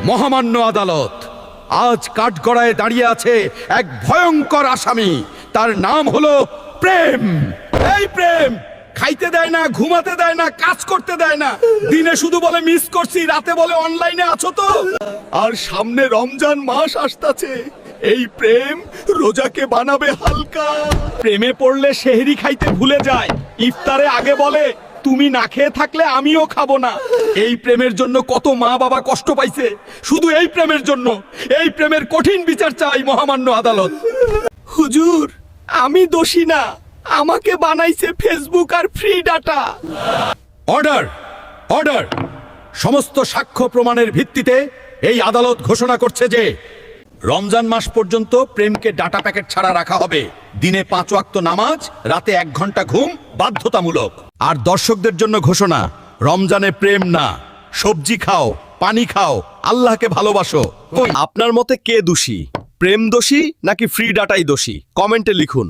মহামান্য আদালত, আজ কাঠগড়ায় দাঁড়িয়ে আছে এক ভয়ঙ্কর আসামি। তার নাম হলো প্রেম। এই প্রেম খাইতে দেয় না, ঘুমাতে দেয় না, কাজ করতে দেয় না। দিনে শুধু বলে মিস করছি, রাতে বলে অনলাইনে আছো তো। আর সামনে রমজান মাস আসতাছে, এই প্রেম রোজাকে বানাবে হালকা। প্রেমে পড়লে সেহরি খাইতে ভুলে যায়, ইফতারে আগে বলে তুমি না খেয়ে থাকলে আমিও খাবো না। এই প্রেমের জন্য কত মা বাবা কষ্ট পাইছে, শুধু এই প্রেমের জন্য। এই প্রেমের কঠিন বিচার চাই মহামান্য আদালত। হুজুর, আমি দোষী না, আমাকে বানাইছে ফেসবুক আর ফ্রি ডাটা। Order, order. সমস্ত সাক্ষ্য প্রমাণের ভিত্তিতে এই আদালত ঘোষণা করছে যে রমজান মাস পর্যন্ত প্রেমকে ডাটা প্যাকেট ছাড়া রাখা হবে। দিনে 5 ওয়াক্ত নামাজ, রাতে 1 ঘন্টা ঘুম বাধ্যতামূলক। আর দর্শকদের জন্য ঘোষণা, রমজানে প্রেম না, সবজি খাও, পানি খাও, আল্লাহকে ভালোবাসো। আপনার মতে কে দোষী, প্রেম দোষী নাকি ফ্রি ডাটাই দোষী? কমেন্টে লিখুন।